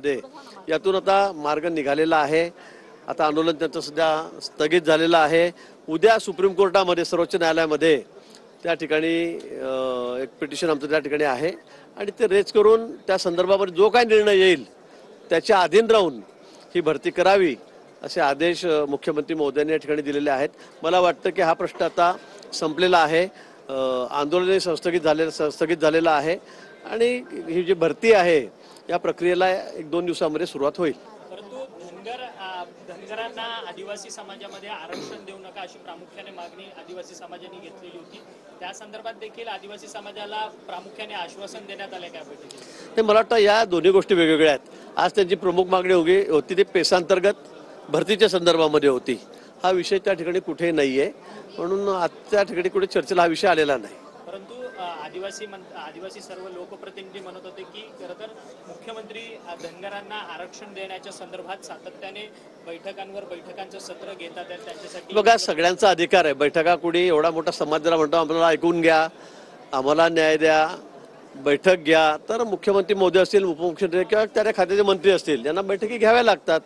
मध्ये यातून आता मार्ग निघालेला आहे। आता आंदोलन त्यांचं सध्या स्थगित झालेलं आहे। उद्या सुप्रीम कोर्टामध्ये सर्वोच्च न्यायालयामध्ये त्या ठिकाणी एक पिटिशन आमचं त्या ठिकाणी आहे आणि ते रेज करून त्या संदर्भामध्ये जो काही निर्णय येईल त्याच्या अधीन राहून ही भरती करावी असे आदेश मुख्यमंत्री महोदयांनी या ठिकाणी दिलेले आहेत। मला वाटतं की हा प्रश्न आता संपलेला आहे। आंदोलन स्थगित झालेलं आहे आणि ही जी भरती आहे या प्रक्रियेला 1-2 दिवसांमध्ये सुरुवात होईल। परंतु धनगरांना आदिवासी समाजामध्ये आरक्षण देऊ नका अशी प्रामुख्याने मागणी आदिवासी समाजाने घेतलेली होती। त्या संदर्भात देखील आदिवासी समाजाला प्रामुख्याने आश्वासन देण्यात आले काय बैठकीत? ते मला वाटतं या दोन्ही गोष्टी वेगवेगळ्या आहेत। आज त्यांची प्रमुख मागणी होती ती पेसांतर्गत भरतीच्या संदर्भामध्ये होती। हा विषय त्या ठिकाणी कुठेही नाहीये, म्हणून त्या ठिकाणी कुठे चर्चेला हा विषय आलेला नाही। परंतु आदिवासी सर्व लोकप्रतिनिधी म्हणत होते की खरं तर मुख्यमंत्री धनगरांना आरक्षण देण्याच्या संदर्भात सातत्याने बैठकांचं सत्र घेतात त्यांच्यासाठी। बघा, सगळ्यांचा अधिकार आहे। बैठका कुणी एवढा मोठा समाज ज्याला म्हणतो आम्हाला ऐकून घ्या, आम्हाला न्याय द्या, बैठक घ्या, तर मुख्यमंत्री मोदी असतील, उपमुख्यमंत्री किंवा त्या खात्याचे मंत्री असतील यांना बैठकी घ्याव्या लागतात,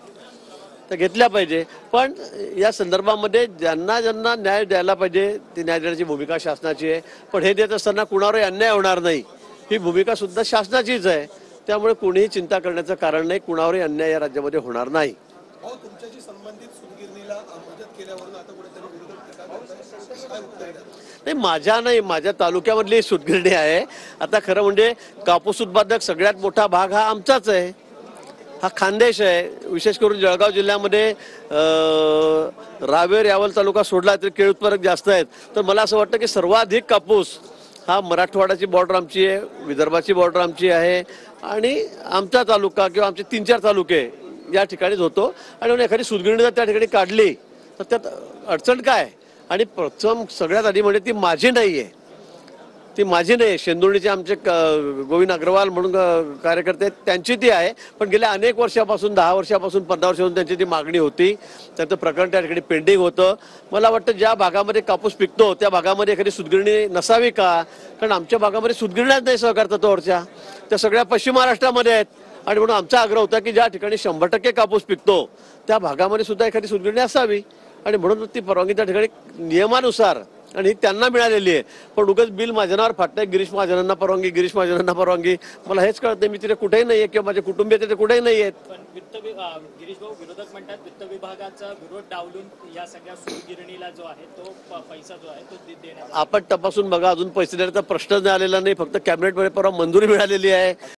त्या घेतल्या पाहिजे। पण या संदर्भामध्ये ज्यांना ज्यांना न्याय द्यायला पाहिजे ती न्याय देण्याची भूमिका शासनाची आहे। पण हे देत असताना कुणावरही अन्याय होणार नाही ही भूमिका सुद्धा शासनाचीच आहे। त्यामुळे कोणीही चिंता करण्याचं कारण नाही, कुणावरही अन्याय या राज्यामध्ये होणार नाही। तुमच्याशी संबंधित सूतगिरणीला मदत केल्यावरून आता कुठेतरी विरोधक टीका करतात, काय उत्तर द्याल? नाही, माझ्या तालुक्यामधली सूतगिरणी आहे। आता खरं म्हणजे कापूस उत्पादक सगळ्यात मोठा भाग हा आमचाच आहे, हा खानदेश आहे। विशेष करून जळगाव जिल्ह्यामध्ये रावेर यावल तालुका सोडला तर केळी उत्पादक जास्त आहेत। तर मला असं वाटतं की सर्वाधिक कापूस हा मराठवाड्याची बॉर्डर आमची आहे, विदर्भाची बॉर्डर आमची आहे आणि आमचा तालुका किंवा आमचे 3-4 तालुके या ठिकाणीच होतो। आणि एखादी सूतगिरणी जर त्या ठिकाणी काढली तर त्यात अडचण काय? आणि प्रथम सगळ्यात आधी म्हणजे ती माझी नाही आहे, ती माझी नाही, शेंदुर्णीचे आमचे गोविंद अग्रवाल म्हणून कार्यकर्ते आहेत त्यांची ती आहे। पण गेल्या अनेक वर्षापासून 10 वर्षापासून 15 वर्षापासून त्यांची ती मागणी होती, त्यांचं प्रकरण त्या ठिकाणी पेंडिंग होतं। मला वाटतं ज्या भागामध्ये कापूस पिकतो त्या भागामध्ये एखादी सूतगिरणी नसावी का? कारण आमच्या भागामध्ये सूतगिरण्याच नाही सहकार तत्वावरच्या, त्या सगळ्या पश्चिम महाराष्ट्रामध्ये आहेत। आणि म्हणून आमचा आग्रह होता की ज्या ठिकाणी 100% कापूस पिकतो त्या भागामध्ये सुद्धा एखादी सूतगिरणी असावी आणि म्हणून ती परवानगी त्या ठिकाणी नियमानुसार आणि त्यांना मिळालेली आहे। पण उगाच बिल माझ्या नावावर फाटतंय, गिरीश महाजनांना परवानगी, मला हेच कळत नाही। मी तिथे कुठेही नाही आहे किंवा माझे कुटुंबीय तिथे कुठेही नाही आहेत। पण गिरीश भाऊ विरोधक म्हणतात वित्त विभागाचा विरोध डावलून या सगळ्या सूतगिरणीला जो आहे तो पैसा जो आहे तो देण्यात आपण तपासून बघा, अजून पैसे देण्याचा प्रश्नच नाही आलेला नाही। फक्त कॅबिनेटमध्ये परवा मंजुरी मिळालेली आहे।